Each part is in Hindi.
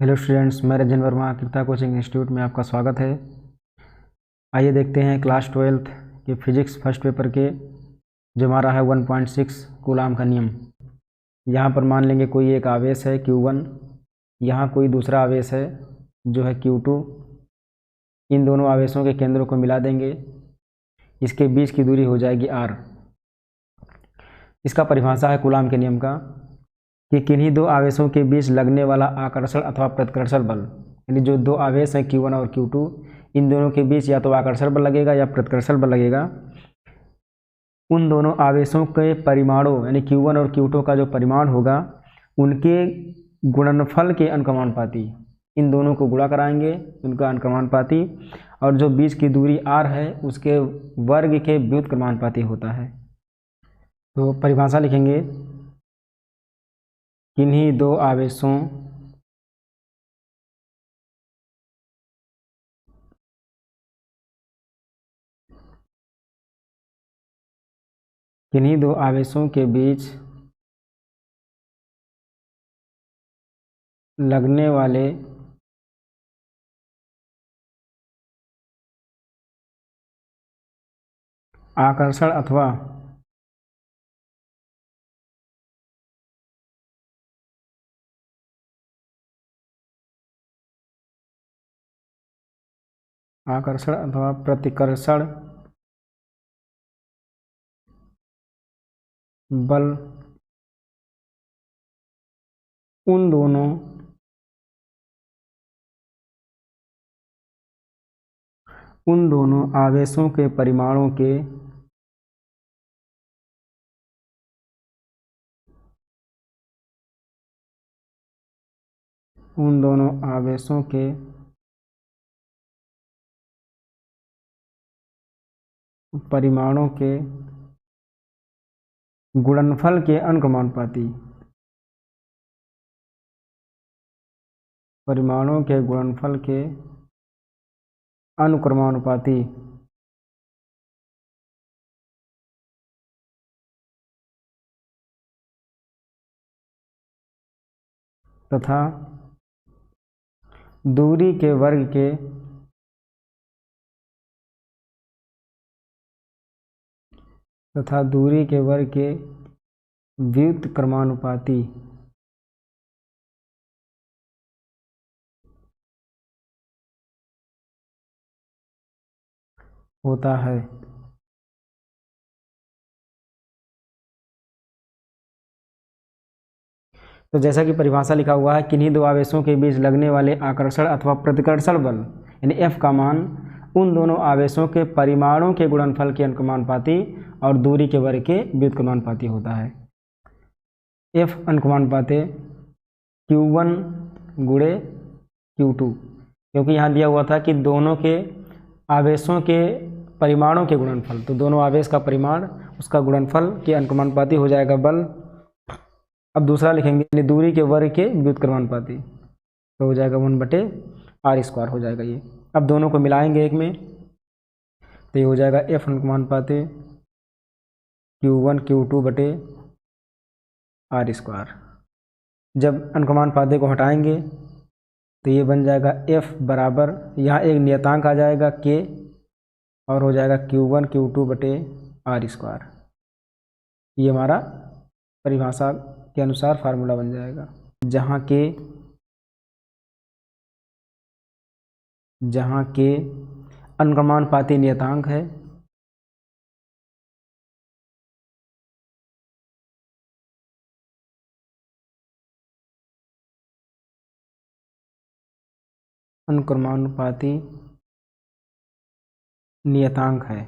हेलो स्टूडेंट्स, मैं रंजन वर्मा कृता कोचिंग इंस्टीट्यूट में आपका स्वागत है। आइए देखते हैं क्लास 12th के फिजिक्स फर्स्ट पेपर के जो हमारा है 1.6 कूलाम का नियम। यहाँ पर मान लेंगे कोई एक आवेश है Q1, यहाँ कोई दूसरा आवेश है जो है Q2। इन दोनों आवेशों के केंद्रों को मिला देंगे, इसके बीच की दूरी हो जाएगी r। इसका परिभाषा है कूलाम के नियम का कि किन्हीं दो आवेशों के बीच लगने वाला आकर्षण अथवा प्रतिकर्षण बल, यानी जो दो आवेश हैं Q1 और Q2, इन दोनों के बीच या तो आकर्षण बल लगेगा या प्रतिकर्षण बल लगेगा। उन दोनों आवेशों के परिमाणों यानी Q1 और Q2 का जो परिमाण होगा उनके गुणनफल के अनुक्रमानुपाती, इन दोनों को गुणा कराएंगे उनका अनुक्रमानुपाती, और जो बीच की दूरी r है उसके वर्ग के व्युत्क्रमानुपाती होता है। तो परिभाषा लिखेंगे, किन्हीं दो आवेशों के बीच लगने वाले आकर्षण अथवा प्रतिकर्षण बल उन दोनों आवेशों के परिमाणों के गुणनफल के अनुक्रमानुपाती, तथा दूरी के वर्ग के व्युत्क्रमानुपाती होता है। तो जैसा कि परिभाषा लिखा हुआ है, किन्हीं दो आवेशों के बीच लगने वाले आकर्षण अथवा प्रतिकर्षण बल यानी F का मान उन दोनों आवेशों के परिमाणों के गुणनफल के अनुक्रमानुपाती और दूरी के वर्ग के व्युत्क्रमानुपाती होता है। F अनुक्रमानुपाती Q1 गुणे Q2, क्योंकि यहाँ दिया हुआ था कि दोनों के आवेशों के परिमाणों के गुणनफल, तो दोनों आवेश का परिमाण उसका गुणनफल के अनुक्रमानुपाती हो जाएगा बल। अब दूसरा लिखेंगे दूरी के वर्ग के व्युत्क्रमानुपाती, तो हो जाएगा 1/r² हो जाएगा ये। अब दोनों को मिलाएंगे एक में, तो ये हो जाएगा F अनुक्रमानुपाती Q1 Q2/r²। जब अनुक्रमानुपाती को हटाएंगे तो ये बन जाएगा F बराबर, यहाँ एक नियतांक आ जाएगा K और हो जाएगा Q1 Q2/r²। ये हमारा परिभाषा के अनुसार फार्मूला बन जाएगा, जहाँ के अनुक्रमानुपाती नियतांक है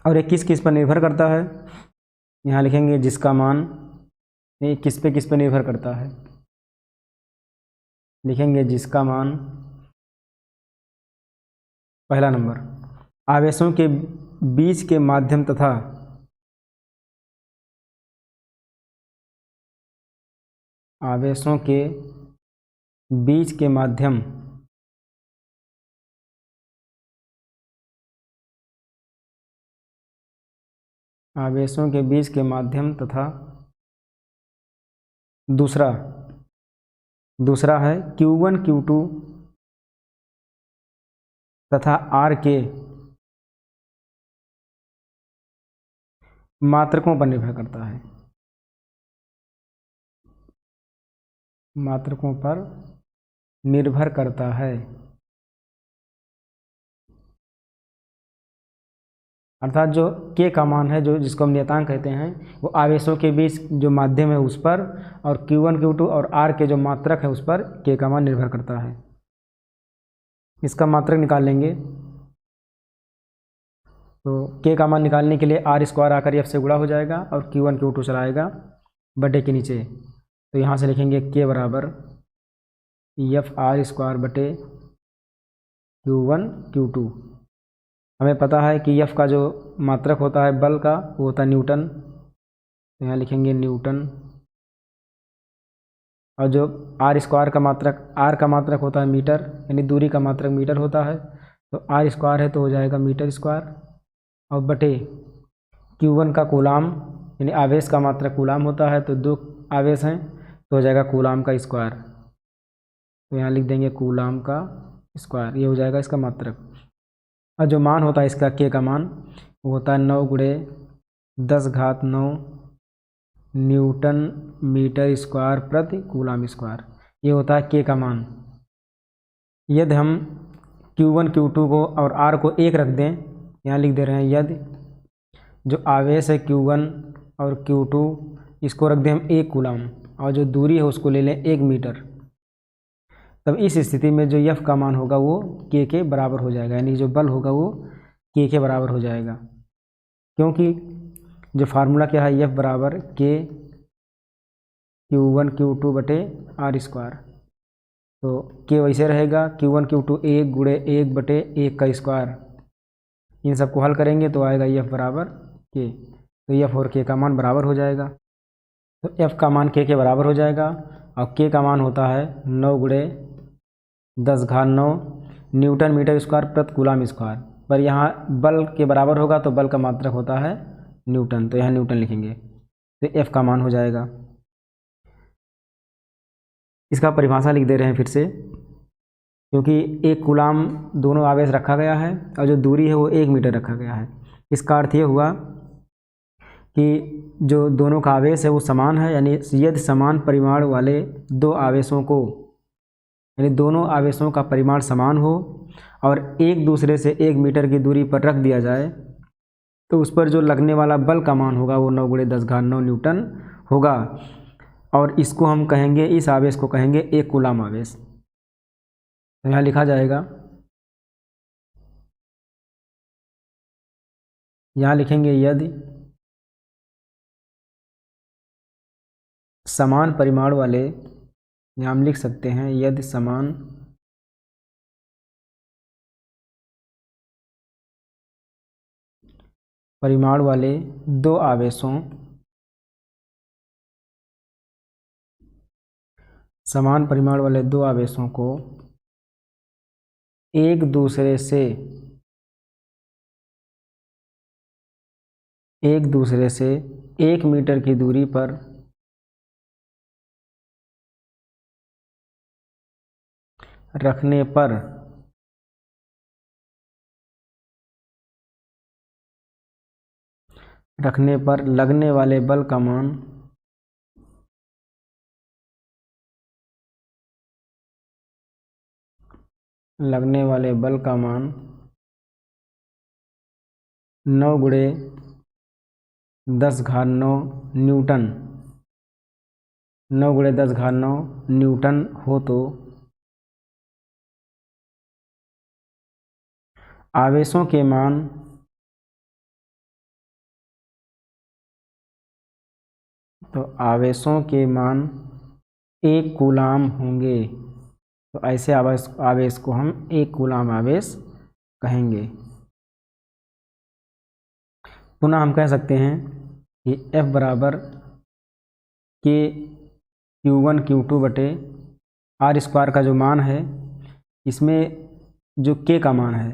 और ये किस किस पर निर्भर करता है, यहाँ लिखेंगे जिसका मान, ये किस पे निर्भर करता है, लिखेंगे जिसका मान, पहला नंबर आवेशों के बीच के माध्यम तथा आवेशों के बीच के माध्यम आवेशों के बीच के माध्यम तथा दूसरा है Q1 Q2 तथा R के मात्रकों पर निर्भर करता है। मात्रकों पर निर्भर करता है, अर्थात जो K का मान है, जो जिसको हम नियतांक कहते हैं, वो आवेशों के बीच जो माध्यम है उस पर, और Q1 Q2 और R के जो मात्रक है उस पर K का मान निर्भर करता है। इसका मात्रक निकाल लेंगे तो K का मान निकालने के लिए R स्क्वायर आकर F से गुणा हो जाएगा और Q1 Q2 चला आएगा बटे के नीचे। तो यहाँ से लिखेंगे K बराबर F R स्क्वायर बटे Q1 Q2। हमें पता है कि F का जो मात्रक होता है बल का वो होता है न्यूटन, तो यहाँ लिखेंगे न्यूटन। और जो R स्क्वायर का मात्रक होता है मीटर, यानी दूरी का मात्रक मीटर होता है, तो R स्क्वायर है तो हो जाएगा मीटर स्क्वायर, और बटे Q1 का कूलाम, यानी आवेश का मात्रक कूलाम होता है, तो 2 आवेश हैं तो हो जाएगा कूलाम का स्क्वायर। तो यहाँ लिख देंगे कूलाम का स्क्वायर, ये हो जाएगा इसका मात्रक। और जो मान होता है इसका K का मान वो होता है 9 × 10⁹ न्यूटन मीटर स्क्वायर प्रति कूलाम स्क्वायर, ये होता है K का मान। यदि हम Q1 Q2 को और R को 1 रख दें, यहाँ लिख दे रहे हैं यदि जो आवेश है Q1 और Q2 इसको रख दें हम 1 कूलाम, और जो दूरी है उसको ले लें 1 मीटर, तब इस स्थिति में जो F का मान होगा वो K के बराबर हो जाएगा, यानी जो बल होगा वो K के बराबर हो जाएगा। क्योंकि जो फार्मूला क्या है, F बराबर K Q1 Q2 बटे R स्क्वायर, तो K वैसे रहेगा Q1 Q2 1 × 1 बटे 1 का स्क्वायर। इन सबको हल करेंगे तो आएगा F बराबर K, तो F और K का मान बराबर हो जाएगा। तो F का मान K के बराबर हो जाएगा, और K का मान होता है 9 × 10⁹ न्यूटन मीटर स्क्वायर प्रति कूलाम स्क्वायर, पर यहाँ बल के बराबर होगा तो बल का मात्रक होता है न्यूटन, तो यहाँ न्यूटन लिखेंगे, तो F का मान हो जाएगा। इसका परिभाषा लिख दे रहे हैं फिर से, क्योंकि 1 कूलाम दोनों आवेश रखा गया है और जो दूरी है वो 1 मीटर रखा गया है। इसका अर्थ ये हुआ कि जो दोनों का आवेश है वो समान है, यानी यदि समान परिमाण वाले 2 आवेशों को, यानी दोनों आवेशों का परिमाण समान हो और एक दूसरे से 1 मीटर की दूरी पर रख दिया जाए, तो उस पर जो लगने वाला बल का मान होगा वो 9 × 10⁹ न्यूटन होगा, और इसको हम कहेंगे, इस आवेश को कहेंगे 1 कूलाम आवेश। तो यहाँ लिखा जाएगा, यहाँ लिखेंगे यदि समान परिमाण वाले, यहाँ हम लिख सकते हैं यदि समान परिमाण वाले 2 आवेशों, समान परिमाण वाले 2 आवेशों को एक दूसरे से 1 मीटर की दूरी पर रखने पर लगने वाले बल का मान लगने वाले बल का मान 9 × 10⁹ न्यूटन, 9 × 10⁹ न्यूटन हो, तो आवेशों के मान आवेशों के मान 1 कूलाम होंगे। तो ऐसे आवेश को हम 1 कूलाम आवेश कहेंगे। पुनः हम कह सकते हैं कि F बराबर K Q1 Q2 बटे R स्क्वायर का जो मान है, इसमें जो K का मान है,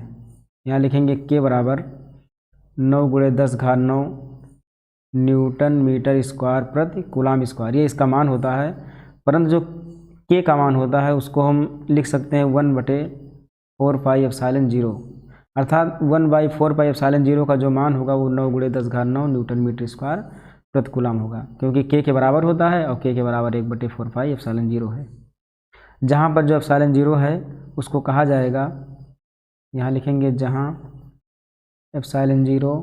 यहाँ लिखेंगे K बराबर 9 × 10⁹ न्यूटन मीटर स्क्वायर प्रति कूलाम स्क्वायर, ये इसका मान होता है। परंतु जो के का मान होता है उसको हम लिख सकते हैं 1/4πε0, अर्थात 1/4πε0 का जो मान होगा वो 9 × 10⁹ न्यूटन मीटर स्क्वायर प्रति कूलाम होगा, क्योंकि के बराबर होता है और के बराबर 1/4πε0 है। जहाँ पर जो ε0 है उसको कहा जाएगा, यहाँ लिखेंगे जहाँ ε0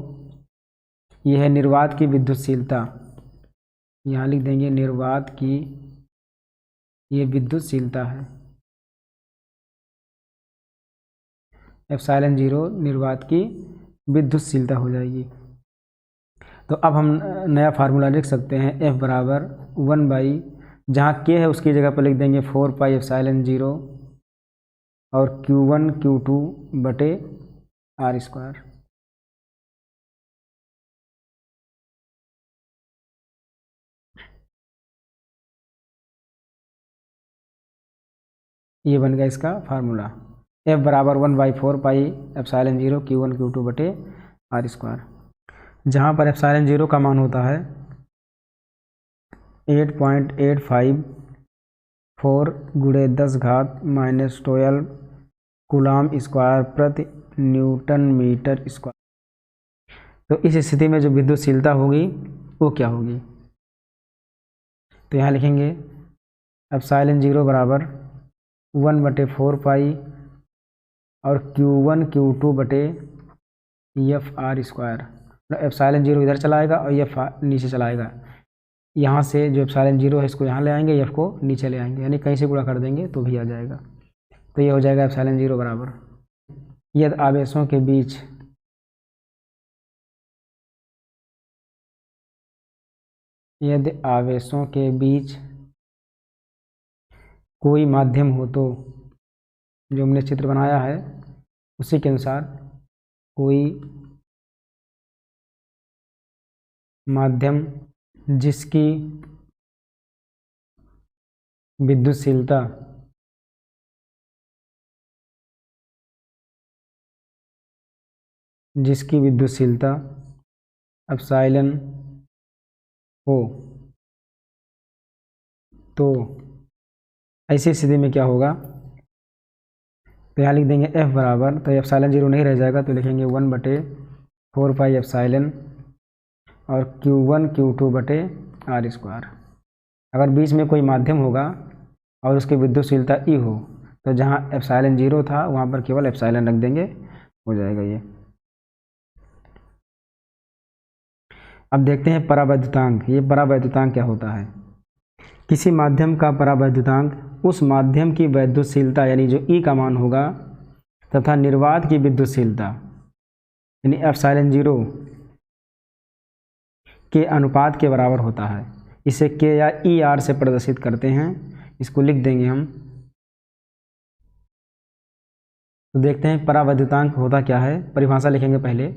ये है निर्वात की विद्युतशीलता, यहाँ लिख देंगे निर्वात की ये विद्युतशीलता है। ε0 निर्वात की विद्युतशीलता हो जाएगी। तो अब हम नया फार्मूला लिख सकते हैं, F बराबर 1/, जहाँ K है उसकी जगह पर लिख देंगे 4πε0 और Q1 Q2 बटे R स्क्वायर। ये बन गया इसका फार्मूला, F बराबर 1/4πε0 Q1 Q2 बटे R स्क्वायर, जहाँ पर ε0 का मान होता है 8.854 × 10⁻⁻12 कूलाम स्क्वायर प्रति न्यूटन मीटर स्क्वायर। तो इस स्थिति में जो विद्युतशीलता होगी वो क्या होगी, तो यहाँ लिखेंगे ε0 बराबर 1/4π और Q1 Q2 बटे FR स्क्वायर। ε0 इधर चलाएगा और F नीचे चलाएगा, यहाँ से जो ε0 है इसको यहाँ ले आएंगे, F को नीचे ले आएंगे, यानी कहीं से गुणा कर देंगे तो भी आ जाएगा। तो ये हो जाएगा ε0 बराबर यदि आवेशों के बीच कोई माध्यम हो, तो जो हमने चित्र बनाया है उसी के अनुसार कोई माध्यम जिसकी विद्युतशीलता एप्सिलॉन हो, तो ऐसी स्थिति में क्या होगा, तो यहाँ लिख देंगे F बराबर, तो ε0 नहीं रह जाएगा तो लिखेंगे 1/4πε और Q1 Q2 बटे R स्क्वायर। अगर बीच में कोई माध्यम होगा और उसकी विद्युतशीलता E हो, तो जहाँ ε0 था वहाँ पर केवल एप्सिलॉन रख देंगे, हो जाएगा ये। अब देखते हैं परावैद्युतांक। ये परावैद्युतांक क्या होता है, किसी माध्यम का परावैद्युतांक उस माध्यम की वैद्युतशीलता यानी जो E का मान होगा तथा निर्वात की विद्युतशीलता यानी ε0 के अनुपात के बराबर होता है। इसे K या ER से प्रदर्शित करते हैं, इसको लिख देंगे हम। तो देखते हैं परावैद्युतांक होता क्या है, परिभाषा लिखेंगे पहले।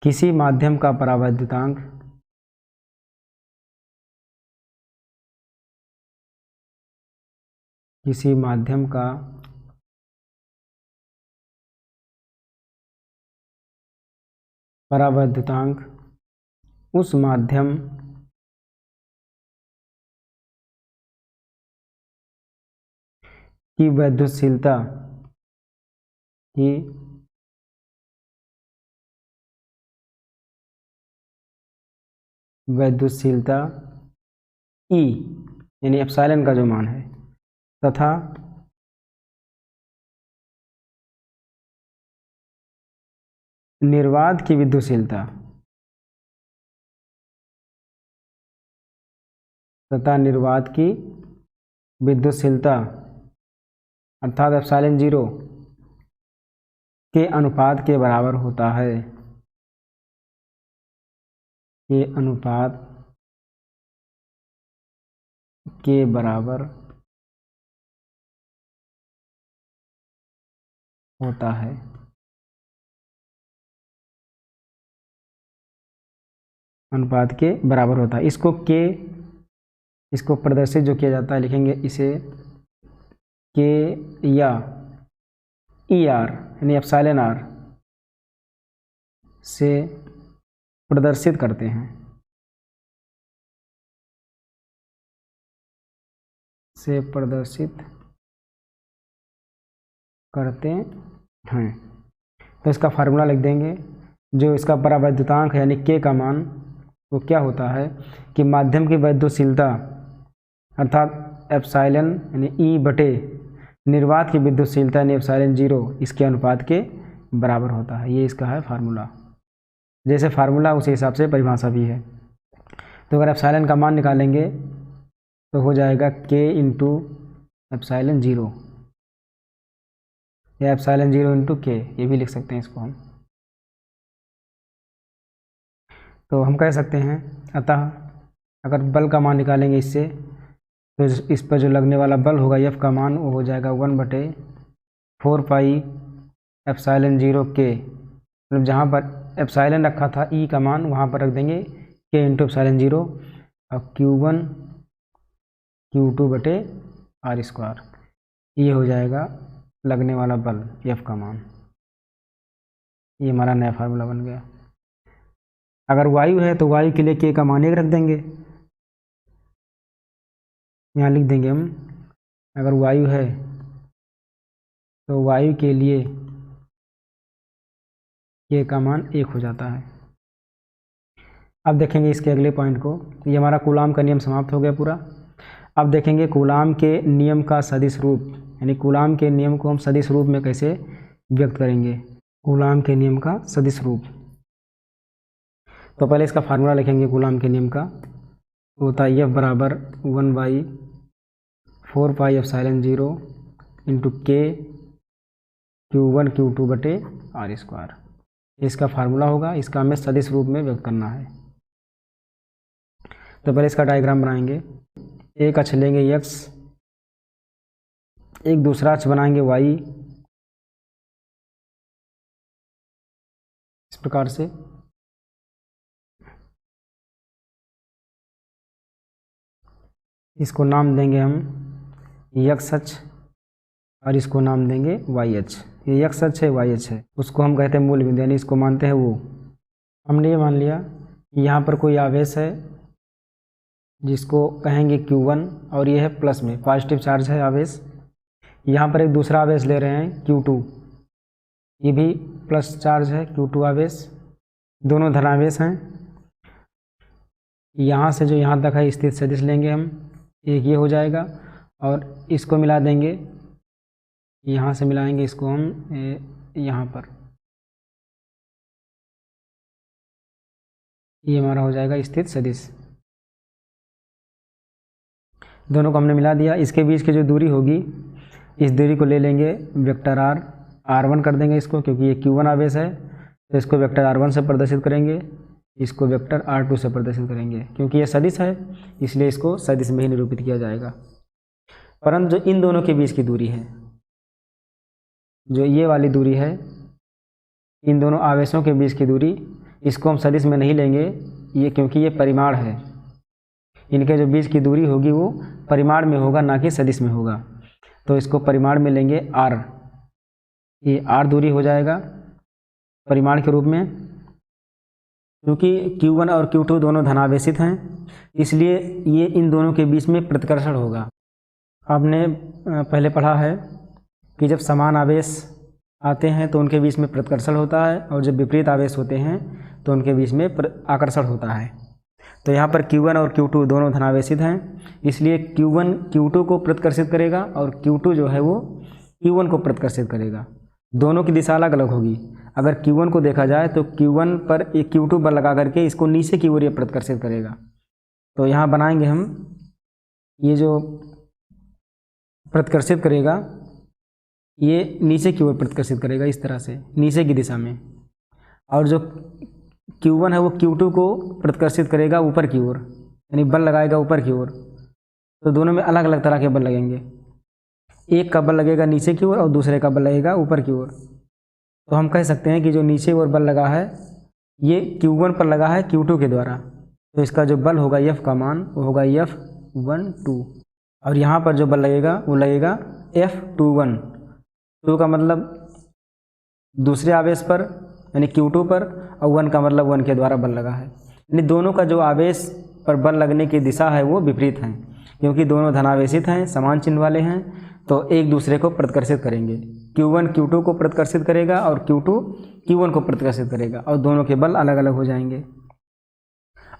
किसी माध्यम का परावैद्युतांक उस माध्यम की वैद्युतशीलता E यानी एप्सिलॉन का जो मान है तथा निर्वात की विद्युतशीलता अर्थात ε0 के अनुपात के बराबर होता है, अनुपात के बराबर होता है। इसको प्रदर्शित जो किया जाता है, लिखेंगे इसे K या ER यानी एप्सिलॉन R से प्रदर्शित करते हैं, से प्रदर्शित करते हैं। तो इसका फार्मूला लिख देंगे। जो इसका परावैद्युतांक है यानी के का मान वो क्या होता है कि माध्यम की वैद्युतशीलता अर्थात एप्सिलॉन यानी ई बटे निर्वात की विद्युतशीलता यानी एप्सिलॉन 0 इसके अनुपात के बराबर होता है। ये इसका है फार्मूला। जैसे फार्मूला उसी हिसाब से परिभाषा भी है। तो अगर एप्सिलॉन का मान निकालेंगे तो हो जाएगा के इंटू एप्सिलॉन 0 या एप्सिलॉन 0 इंटू के, ये भी लिख सकते हैं इसको हम। तो हम कह सकते हैं अतः अगर बल का मान निकालेंगे इससे तो इस पर जो लगने वाला बल होगा एफ का मान वो हो जाएगा 1/4 पाई एप्सिलॉन 0 के, मतलब जहाँ पर एप्सिलॉन रखा था ई का मान वहाँ पर रख देंगे के इंटू एप्सिलॉन 0 और Q1 Q2/r²। ये हो जाएगा लगने वाला बल एफ का मान। ये हमारा नया फार्मूला बन गया। अगर वायु है तो वायु के लिए के का मान 1 रख देंगे, यहाँ लिख देंगे हम। अगर वायु है तो वायु के लिए के का मान 1 हो जाता है। अब देखेंगे इसके अगले पॉइंट को। ये हमारा कूलाम का नियम समाप्त हो गया पूरा। अब देखेंगे कूलाम के नियम का सदिश रूप, यानी कूलाम के नियम को हम सदिश रूप में कैसे व्यक्त करेंगे। कूलाम के नियम का सदिश रूप, तो पहले इसका फार्मूला लिखेंगे कूलाम के नियम का। होता है F बराबर 1/4 पाई एप्सिलॉन 0 इंटू के Q1 Q2/r²। इसका फार्मूला होगा, इसका हमें सदिश रूप में व्यक्त करना है। तो पहले इसका डायग्राम बनाएंगे। एक अक्ष लेंगे x, एक दूसरा अक्ष बनाएंगे y, इस प्रकार से। इसको नाम देंगे हम x अक्ष और इसको नाम देंगे y अक्ष। ये x अक्ष है, y अक्ष है, उसको हम कहते हैं मूल बिंदु, यानी इसको मानते हैं वो। हमने ये मान लिया कि यहाँ पर कोई आवेश है जिसको कहेंगे Q1 और ये है प्लस में पॉजिटिव चार्ज है आवेश। यहाँ पर एक दूसरा आवेश ले रहे हैं Q2, ये भी प्लस चार्ज है Q2 आवेश, दोनों धनावेश हैं। यहाँ से जो यहाँ तक है स्थित सदिश लेंगे हम, एक ये हो जाएगा और इसको मिला देंगे, यहाँ से मिलाएंगे इसको हम यहाँ पर, ये हमारा हो जाएगा स्थित सदिश। दोनों को हमने मिला दिया। इसके बीच की जो दूरी होगी इस दूरी को ले लेंगे वेक्टर r1 कर देंगे इसको, क्योंकि ये Q1 आवेश है तो इसको वेक्टर r1 से प्रदर्शित करेंगे, इसको वेक्टर r2 से प्रदर्शित करेंगे। क्योंकि ये सदिश है इसलिए इसको सदिश में ही निरूपित किया जाएगा। परंतु जो इन दोनों के बीच की दूरी है, जो ये वाली दूरी है, इन दोनों आवेशों के बीच की दूरी, इसको हम सदिश में नहीं लेंगे ये, क्योंकि ये परिमाण है। इनके जो बीच की दूरी होगी वो परिमाण में होगा, ना कि सदिश में होगा। तो इसको परिमाण में लेंगे r, ये r दूरी हो जाएगा परिमाण के रूप में। क्योंकि Q1 और Q2 दोनों धनावेशित हैं इसलिए ये इन दोनों के बीच में प्रतिकर्षण होगा। आपने पहले पढ़ा है कि जब समान आवेश आते हैं तो उनके बीच में प्रतिकर्षण होता है, और जब विपरीत आवेश होते हैं तो उनके बीच में आकर्षण होता है। तो यहाँ पर Q1 और Q2 दोनों धनावेशित हैं, इसलिए Q1 Q2 को प्रतिकर्षित करेगा और Q2 जो है वो Q1 को प्रतिकर्षित करेगा। दोनों की दिशा अलग अलग होगी। अगर Q1 को देखा जाए तो Q1 पर एक Q2 बल लगा करके इसको नीचे की ओर ये प्रतिकर्षित करेगा। तो यहाँ बनाएंगे हम, ये जो प्रतिकर्षित करेगा ये नीचे की ओर प्रतिकर्षित करेगा, इस तरह से नीचे की दिशा में, और जो Q1 है वो Q2 को प्रतिकर्षित करेगा ऊपर की ओर, यानी बल लगाएगा ऊपर की ओर। तो दोनों में अलग अलग तरह के बल लगेंगे, एक का बल लगेगा नीचे की ओर और दूसरे का बल लगेगा ऊपर की ओर। तो हम कह सकते हैं कि जो नीचे ओर बल लगा है ये Q1 पर लगा है Q2 के द्वारा, तो इसका जो बल होगा F का मान वो होगा F12, और यहाँ पर जो बल लगेगा वो लगेगा F21। 2 का मतलब दूसरे आवेश पर यानी Q2 पर, और 1 का मतलब 1 के द्वारा बल लगा है। यानी दोनों का जो आवेश पर बल लगने की दिशा है वो विपरीत हैं, क्योंकि दोनों धनावेशित हैं, समान चिन्ह वाले हैं, तो एक दूसरे को प्रतिकर्षित करेंगे। Q1 Q2 को प्रतिकर्षित करेगा और Q2 Q1 को प्रतिकर्षित करेगा, और दोनों के बल अलग अलग हो जाएंगे।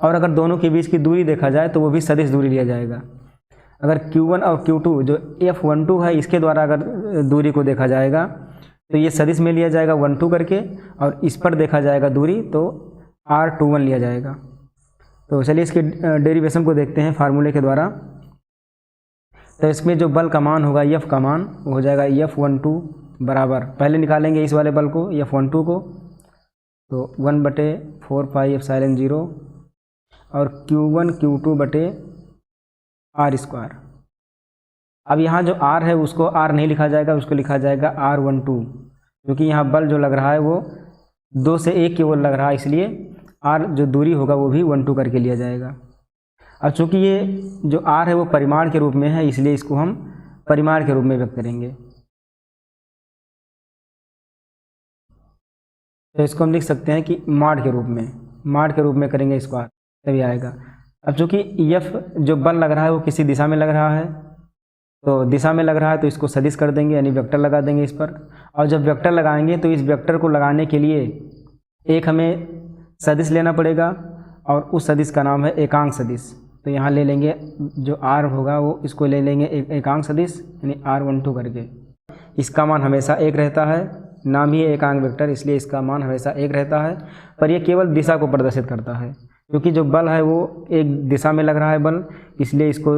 और अगर दोनों के बीच की दूरी देखा जाए तो वो भी सदिश दूरी लिया जाएगा। अगर Q1 और Q2 जो F12 है इसके द्वारा अगर दूरी को देखा जाएगा तो ये सदिश में लिया जाएगा 12 करके, और इस पर देखा जाएगा दूरी तो R21 लिया जाएगा। तो चलिए इसके डेरिवेशन को देखते हैं फार्मूले के द्वारा। तो इसमें जो बल का मान होगा F का मान वो हो जाएगा F12 बराबर, पहले निकालेंगे इस वाले बल को F12 को, तो 1/4 पाई एप्सिलॉन 0 और Q1 Q2 बटे R²। अब यहाँ जो R है उसको R नहीं लिखा जाएगा, उसको लिखा जाएगा R12, क्योंकि यहाँ बल जो लग रहा है वो 2 से 1 की ओर लग रहा है, इसलिए R जो दूरी होगा वो भी 12 करके लिया जाएगा। अब चूँकि ये जो R है वो परिमाण के रूप में है, इसलिए इसको हम परिमाण के रूप में व्यक्त करेंगे। तो इसको हम लिख सकते हैं कि माड के रूप में करेंगे इसको, तभी आएगा। अब चूँकि F जो बल लग रहा है वो किसी दिशा में लग रहा है, तो दिशा में लग रहा है तो इसको सदिश कर देंगे, यानी वेक्टर लगा देंगे इस पर। और जब वेक्टर लगाएंगे तो इस वेक्टर को लगाने के लिए एक हमें सदिश लेना पड़ेगा, और उस सदिश का नाम है एकांक सदिश। तो यहाँ ले लेंगे जो R होगा वो इसको ले लेंगे एकांक सदिश, यानी R12 करके। इसका मान हमेशा 1 रहता है, नाम ही एकांक वेक्टर, इसलिए इसका मान हमेशा 1 रहता है। पर यह केवल दिशा को प्रदर्शित करता है, क्योंकि जो बल है वो एक दिशा में लग रहा है बल, इसलिए इसको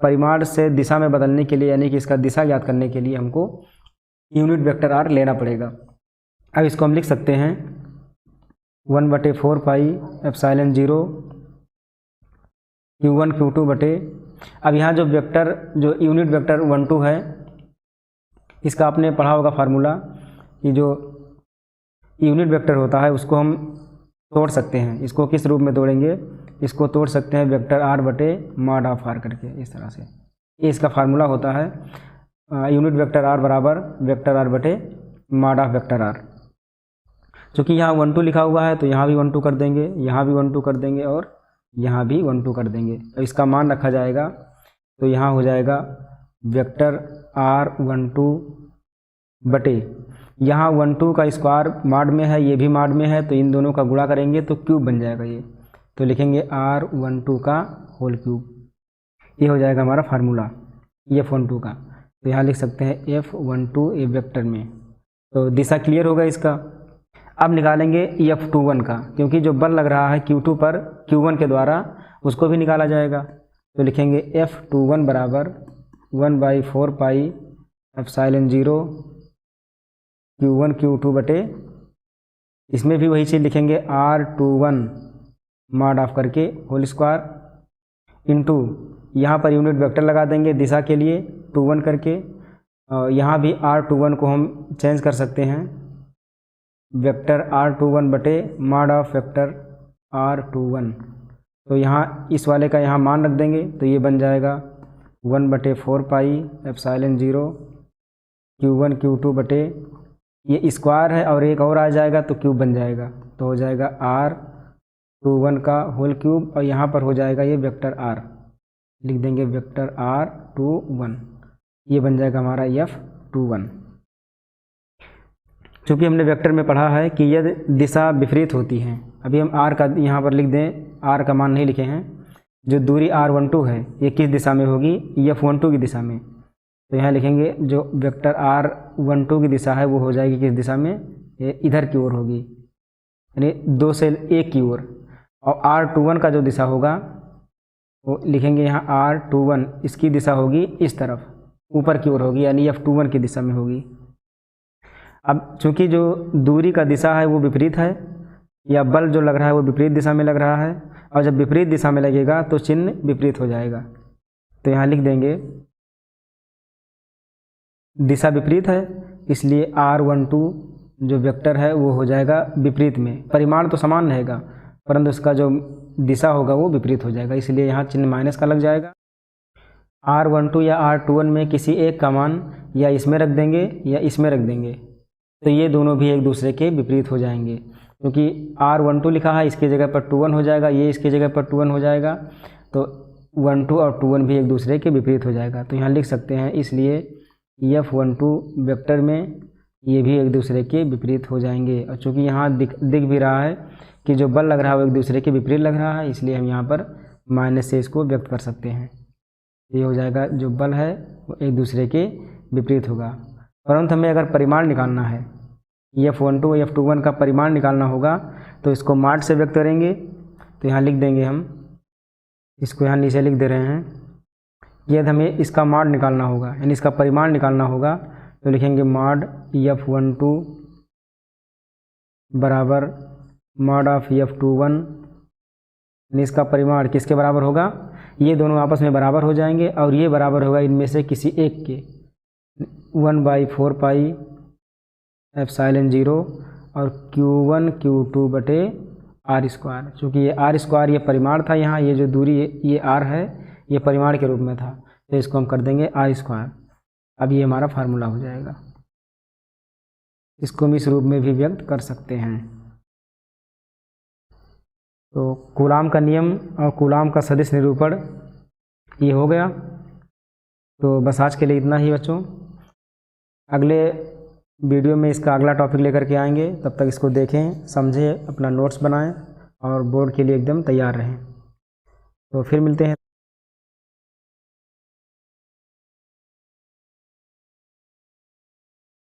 परिमाण से दिशा में बदलने के लिए, यानी कि इसका दिशा ज्ञात करने के लिए हमको यूनिट वेक्टर R लेना पड़ेगा। अब इसको हम लिख सकते हैं 1/4 पाई एप्सिलॉन 0 Q1 Q2 बटे, अब यहाँ जो वेक्टर जो यूनिट वेक्टर 12 है इसका आपने पढ़ा होगा फार्मूला, कि जो यूनिट वेक्टर होता है उसको हम तोड़ सकते हैं। इसको किस रूप में तोड़ेंगे, इसको तोड़ सकते हैं वेक्टर R बटे मॉड ऑफ R करके, इस तरह से। ये इसका फार्मूला होता है यूनिट वेक्टर R बराबर वेक्टर R बटे मॉड ऑफ वेक्टर R। चूँकि यहाँ 12 लिखा हुआ है तो यहाँ भी 12 कर देंगे, यहाँ भी 12 कर देंगे, और यहाँ भी 12 कर देंगे। तो इसका मान रखा जाएगा, तो यहाँ हो जाएगा वेक्टर R12 बटे, यहाँ 12 का स्क्वायर मॉड में है, ये भी मॉड में है, तो इन दोनों का गुणा करेंगे तो क्यूब बन जाएगा ये। तो लिखेंगे R12 का होल क्यूब, ये हो जाएगा हमारा फार्मूला F12 का। तो यहाँ लिख सकते हैं F12 ए वेक्टर में। तो दिशा क्लियर होगा इसका। अब निकालेंगे F21 का, क्योंकि जो बल लग रहा है Q2 पर Q1 के द्वारा उसको भी निकाला जाएगा। तो लिखेंगे F21 बराबर 1/4 पाई एप्सिलॉन 0 Q1 Q2 बटे, इसमें भी वही चीज़ लिखेंगे R21 मॉड ऑफ करके होल स्क्वायर इंटू, यहाँ पर यूनिट वेक्टर लगा देंगे दिशा के लिए 21 करके, यहाँ भी R21 को हम चेंज कर सकते हैं वेक्टर R21 बटे मॉड ऑफ वेक्टर R21। तो यहाँ इस वाले का यहाँ मान रख देंगे, तो ये बन जाएगा 1/4 पाई एप्सिलॉन 0 Q1 Q2 बटे, ये स्क्वायर है और एक और आ जाएगा तो क्यूब बन जाएगा, तो हो जाएगा R21 का होल क्यूब, और यहाँ पर हो जाएगा ये वेक्टर R, लिख देंगे वेक्टर R21, ये बन जाएगा हमारा F21। चूँकि हमने वेक्टर में पढ़ा है कि यदि दिशा विपरीत होती है, अभी हम R का यहाँ पर लिख दें, R का मान नहीं लिखे हैं, जो दूरी R12 है ये किस दिशा में होगी, F12 की दिशा में। तो यहाँ लिखेंगे जो वेक्टर R12 की दिशा है वो हो जाएगी किस दिशा में, ये इधर की ओर होगी, यानी 2 से 1 की ओर। और R21 का जो दिशा होगा वो लिखेंगे यहाँ R21, इसकी दिशा होगी इस तरफ ऊपर की ओर होगी, यानी F21 की दिशा में होगी। अब चूँकि जो दूरी का दिशा है वो विपरीत है, या बल जो लग रहा है वो विपरीत दिशा में लग रहा है, और जब विपरीत दिशा में लगेगा तो चिन्ह विपरीत हो जाएगा। तो यहाँ लिख देंगे दिशा विपरीत है, इसलिए R12 जो वेक्टर है वो हो जाएगा विपरीत में। परिमाण तो समान रहेगा परंतु उसका जो दिशा होगा वो विपरीत हो जाएगा, इसलिए यहाँ चिन्ह माइनस का लग जाएगा। R12 या R21 में किसी एक का मान या इसमें रख देंगे या इसमें रख देंगे। तो ये दोनों भी एक दूसरे के विपरीत हो जाएंगे, क्योंकि R12 लिखा है, इसकी जगह पर 21 हो जाएगा, ये इसकी जगह पर 21 हो जाएगा, तो 12 और 21 भी एक दूसरे के विपरीत हो जाएगा। तो यहाँ लिख सकते हैं, इसलिए F12 वेक्टर में ये भी एक दूसरे के विपरीत हो जाएंगे। और चूँकि यहाँ दिख भी रहा है कि जो बल लग रहा है वो एक दूसरे के विपरीत लग रहा है, इसलिए हम यहाँ पर माइनस से इसको व्यक्त कर सकते हैं। ये हो जाएगा, जो बल है वो एक दूसरे के विपरीत होगा। परंतु हमें अगर परिमाण निकालना है, F12 और F21 का परिमाण निकालना होगा, तो इसको माड से व्यक्त करेंगे। तो यहाँ लिख देंगे हम, इसको यहाँ नीचे लिख दे रहे हैं, यदि हमें इसका माड निकालना होगा, यानी इसका परिमाण निकालना होगा, तो लिखेंगे माड F12 बराबर माड ऑफ F21, यानी इसका परिमाण किसके बराबर होगा, ये दोनों आपस में बराबर हो जाएंगे और ये बराबर होगा इनमें से किसी एक के 1/4 पाई एप्सिलॉन 0 और Q1 Q2 बटे R²। चूँकि ये R² ये परिमाण था, यहाँ ये जो दूरी है ये R है, ये परिमाण के रूप में था, तो इसको हम कर देंगे R²। अब ये हमारा फार्मूला हो जाएगा। इसको हम इस रूप में भी व्यक्त कर सकते हैं। तो कूलाम का नियम और कूलाम का सदिश निरूपण ये हो गया। तो बस आज के लिए इतना ही बच्चों। अगले वीडियो में इसका अगला टॉपिक लेकर के आएंगे, तब तक इसको देखें, समझें, अपना नोट्स बनाएं और बोर्ड के लिए एकदम तैयार रहें। तो फिर मिलते हैं।